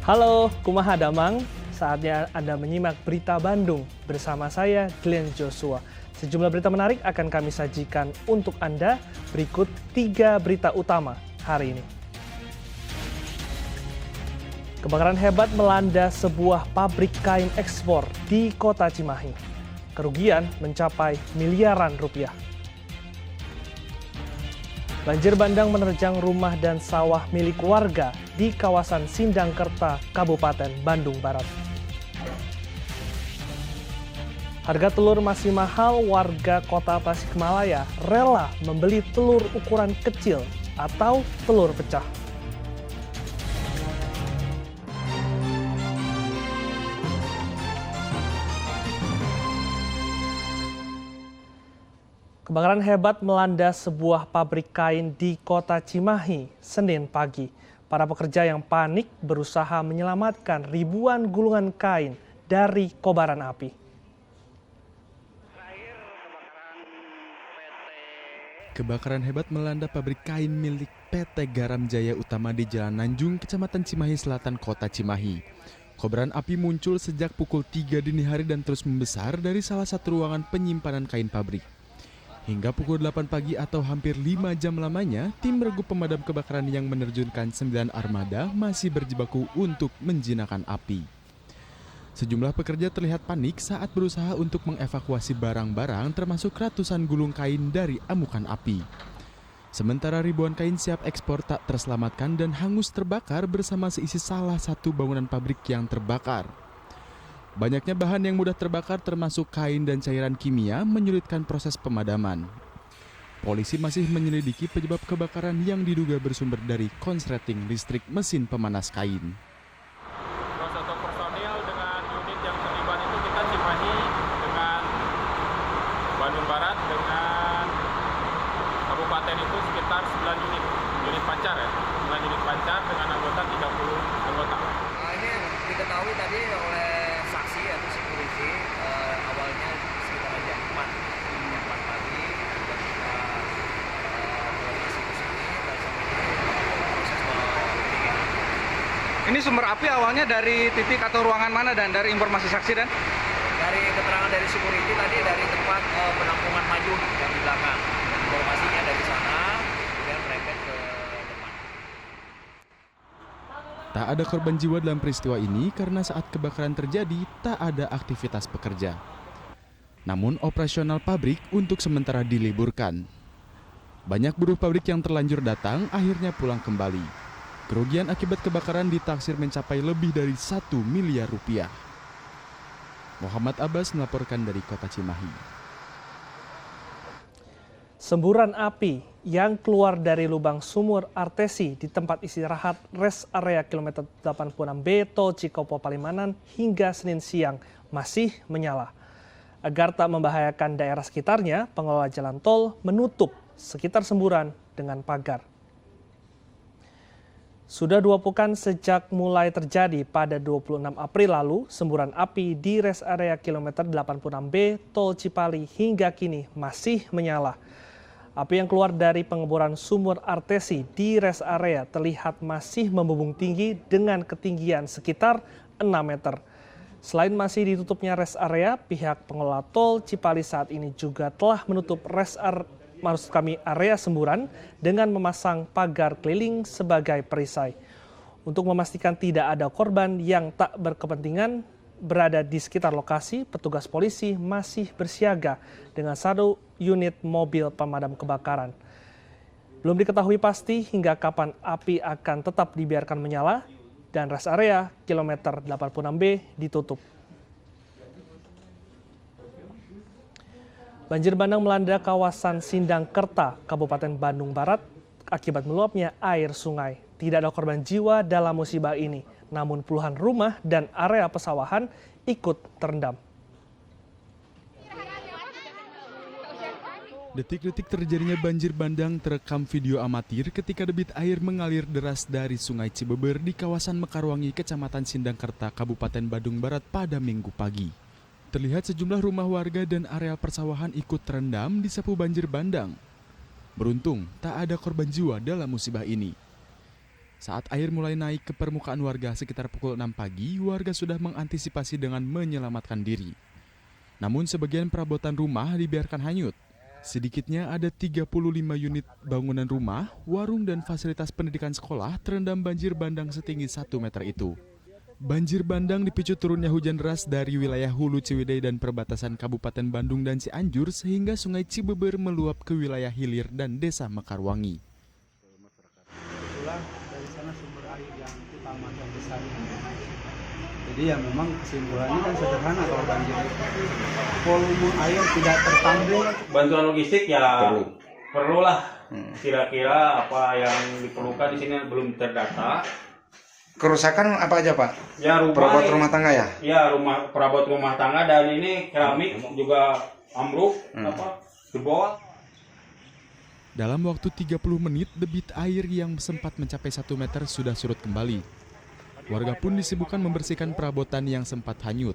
Halo, kumaha damang? Saatnya Anda menyimak berita Bandung bersama saya Glenn Joshua. Sejumlah berita menarik akan kami sajikan untuk Anda. Berikut 3 berita utama hari ini. Kebakaran hebat melanda sebuah pabrik kain ekspor di Kota Cimahi. Kerugian mencapai miliaran rupiah. Banjir bandang menerjang rumah dan sawah milik warga di kawasan Sindangkerta, Kabupaten Bandung Barat. Harga telur masih mahal, warga Kota Tasikmalaya rela membeli telur ukuran kecil atau telur pecah. Kebakaran hebat melanda sebuah pabrik kain di Kota Cimahi, Senin pagi. Para pekerja yang panik berusaha menyelamatkan ribuan gulungan kain dari kobaran api. Kebakaran hebat melanda pabrik kain milik PT Garam Jaya Utama di Jalan Nanjung, Kecamatan Cimahi Selatan, Kota Cimahi. Kobaran api muncul sejak pukul 3 dini hari dan terus membesar dari salah satu ruangan penyimpanan kain pabrik. Hingga pukul 8 pagi atau hampir 5 jam lamanya, tim regu pemadam kebakaran yang menerjunkan 9 armada masih berjibaku untuk menjinakkan api. Sejumlah pekerja terlihat panik saat berusaha untuk mengevakuasi barang-barang termasuk ratusan gulung kain dari amukan api. Sementara ribuan kain siap ekspor tak terselamatkan dan hangus terbakar bersama seisi salah satu bangunan pabrik yang terbakar. Banyaknya bahan yang mudah terbakar termasuk kain dan cairan kimia menyulitkan proses pemadaman. Polisi masih menyelidiki penyebab kebakaran yang diduga bersumber dari konsleting listrik mesin pemanas kain. Proses untuk personil dengan unit yang terlibat itu kita Cimahi dengan Bandung Barat dengan kabupaten itu sekitar 9 unit pancar ya. 9 unit pancar dengan anggota 30 anggota. Ini diketahui tadi oleh saksi atau security awalnya sekitar jam 4 pagi dan kita koordinasi ke sini dan sampai proses pendinginan. Ini sumber api awalnya dari titik atau ruangan mana dan dari informasi saksi dan? Dari keterangan dari security tadi dari tempat penampungan maju yang di belakang. Informasinya dari sana kemudian merembet ke depan. Tak ada korban jiwa dalam peristiwa ini karena saat kebakaran terjadi tak ada aktivitas pekerja. Namun operasional pabrik untuk sementara diliburkan. Banyak buruh pabrik yang terlanjur datang akhirnya pulang kembali. Kerugian akibat kebakaran ditaksir mencapai lebih dari 1 miliar rupiah. Muhammad Abbas melaporkan dari Kota Cimahi. Semburan api yang keluar dari lubang sumur artesi di tempat istirahat rest area kilometer 86B Tol Cikopo Palimanan hingga Senin siang masih menyala. Agar tak membahayakan daerah sekitarnya, pengelola jalan tol menutup sekitar semburan dengan pagar. Sudah 2 pekan sejak mulai terjadi pada 26 April lalu, semburan api di rest area kilometer 86B Tol Cipali hingga kini masih menyala. Api yang keluar dari pengeboran sumur artesi di rest area terlihat masih membumbung tinggi dengan ketinggian sekitar 6 meter. Selain masih ditutupnya rest area, pihak pengelola tol Cipali saat ini juga telah menutup area semburan dengan memasang pagar keliling sebagai perisai. Untuk memastikan tidak ada korban yang tak berkepentingan berada di sekitar lokasi, petugas polisi masih bersiaga dengan 1 unit mobil pemadam kebakaran. Belum diketahui pasti hingga kapan api akan tetap dibiarkan menyala dan rest area kilometer 86B ditutup. Banjir bandang melanda kawasan Sindangkerta, Kabupaten Bandung Barat akibat meluapnya air sungai. Tidak ada korban jiwa dalam musibah ini, namun puluhan rumah dan area pesawahan ikut terendam. Detik-detik terjadinya banjir bandang terekam video amatir ketika debit air mengalir deras dari Sungai Cibeber di kawasan Mekarwangi, Kecamatan Sindangkerta, Kabupaten Bandung Barat pada Minggu pagi. Terlihat sejumlah rumah warga dan area persawahan ikut terendam disapu banjir bandang. Beruntung, tak ada korban jiwa dalam musibah ini. Saat air mulai naik ke permukaan warga sekitar pukul 6 pagi, warga sudah mengantisipasi dengan menyelamatkan diri. Namun sebagian perabotan rumah dibiarkan hanyut. Sedikitnya ada 35 unit bangunan rumah, warung dan fasilitas pendidikan sekolah terendam banjir bandang setinggi 1 meter itu. Banjir bandang dipicu turunnya hujan deras dari wilayah Hulu Ciwidey dan perbatasan Kabupaten Bandung dan Cianjur sehingga Sungai Cibeber meluap ke wilayah hilir dan Desa Mekarwangi. Dari sana sumber air yang utama dan besar. Jadi ya memang kesimpulannya kan sederhana kalau banjir itu. Volume air tidak tertampung. Bantuan logistik ya perlulah. Kira-kira apa yang diperlukan di sini belum terdata. Kerusakan apa aja Pak? Ya Perabot rumah tangga ya? Ya perabot rumah tangga dan ini keramik juga ambruk jebol. Dalam waktu 30 menit, debit air yang sempat mencapai 1 meter sudah surut kembali. Warga pun disibukkan membersihkan perabotan yang sempat hanyut.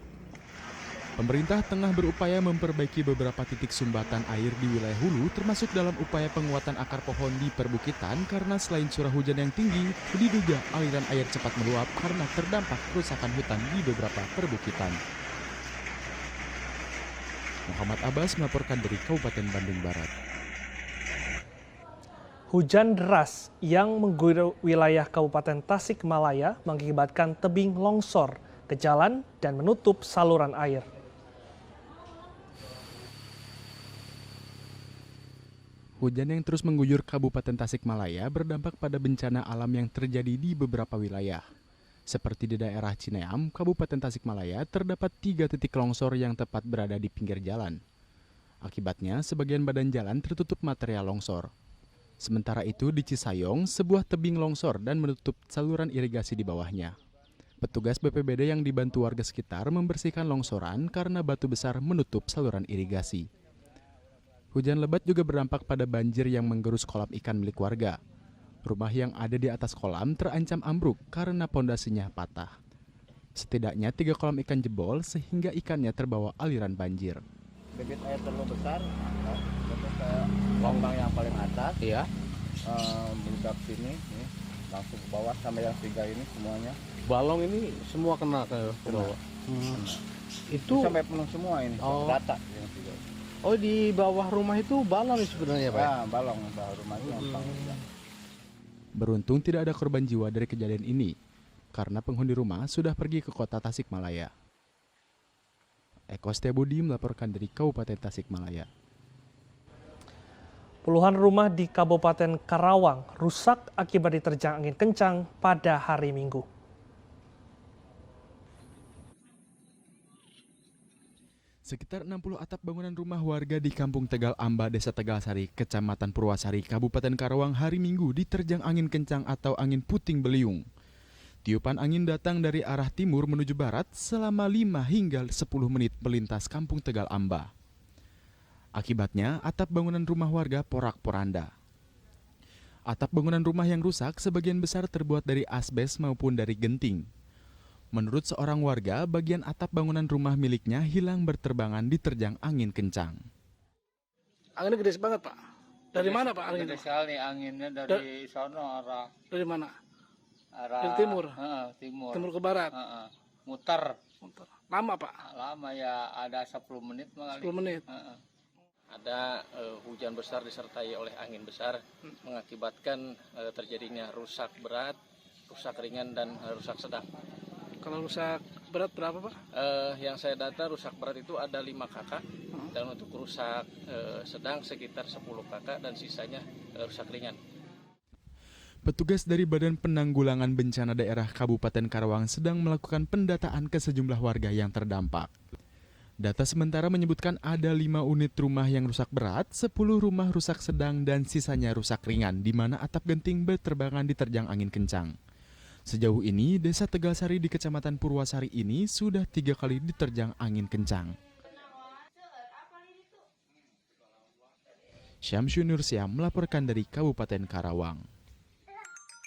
Pemerintah tengah berupaya memperbaiki beberapa titik sumbatan air di wilayah hulu, termasuk dalam upaya penguatan akar pohon di perbukitan karena selain curah hujan yang tinggi, diduga aliran air cepat meluap karena terdampak kerusakan hutan di beberapa perbukitan. Muhammad Abbas melaporkan dari Kabupaten Bandung Barat. Hujan deras yang mengguyur wilayah Kabupaten Tasikmalaya mengakibatkan tebing longsor ke jalan dan menutup saluran air. Hujan yang terus mengguyur Kabupaten Tasikmalaya berdampak pada bencana alam yang terjadi di beberapa wilayah. Seperti di daerah Cineam, Kabupaten Tasikmalaya, terdapat 3 titik longsor yang tepat berada di pinggir jalan. Akibatnya, sebagian badan jalan tertutup material longsor. Sementara itu di Cisayong, sebuah tebing longsor dan menutup saluran irigasi di bawahnya. Petugas BPBD yang dibantu warga sekitar membersihkan longsoran karena batu besar menutup saluran irigasi. Hujan lebat juga berdampak pada banjir yang menggerus kolam ikan milik warga. Rumah yang ada di atas kolam terancam ambruk karena pondasinya patah. Setidaknya 3 kolam ikan jebol sehingga ikannya terbawa aliran banjir. Debit air terlalu besar, masuk ke longgang yang paling atas. Iya. Meledak sini, nih, langsung ke bawah sampai yang 3 ini semuanya. Balong ini semua kena ke bawah. Itu sampai penuh semua ini. Rata yang 3. Oh, di bawah rumah itu balong sebenarnya Pak? Ya, balong bawah rumah itu Beruntung tidak ada korban jiwa dari kejadian ini karena penghuni rumah sudah pergi ke kota Tasikmalaya. Eko Setiabudi melaporkan dari Kabupaten Tasikmalaya. Puluhan rumah di Kabupaten Karawang rusak akibat diterjang angin kencang pada hari Minggu. Sekitar 60 atap bangunan rumah warga di Kampung Tegal Amba, Desa Tegalsari, Kecamatan Purwasari, Kabupaten Karawang hari Minggu diterjang angin kencang atau angin puting beliung. Tiupan angin datang dari arah timur menuju barat selama 5 hingga 10 menit melintas Kampung Tegal Amba. Akibatnya, atap bangunan rumah warga porak-poranda. Atap bangunan rumah yang rusak sebagian besar terbuat dari asbes maupun dari genting. Menurut seorang warga, bagian atap bangunan rumah miliknya hilang berterbangan diterjang angin kencang. Anginnya gede banget Pak. Dari mana Pak anginnya? Gede sekali anginnya dari sono arah. Dari mana? Arah Dari timur? Timur. Timur ke barat? Muter. Lama Pak? Lama ya, ada 10 menit. 10 menit? Ada hujan besar disertai oleh angin besar mengakibatkan terjadinya rusak berat, rusak ringan, dan rusak sedang. Kalau rusak berat berapa Pak? Yang saya data rusak berat itu ada 5 kakak dan untuk rusak sedang sekitar 10 kakak dan sisanya rusak ringan. Petugas dari Badan Penanggulangan Bencana Daerah Kabupaten Karawang sedang melakukan pendataan ke sejumlah warga yang terdampak. Data sementara menyebutkan ada 5 unit rumah yang rusak berat, 10 rumah rusak sedang dan sisanya rusak ringan di mana atap genting berterbangan diterjang angin kencang. Sejauh ini, Desa Tegalsari di Kecamatan Purwasari ini sudah 3 kali diterjang angin kencang. Syamsu Nursiam melaporkan dari Kabupaten Karawang.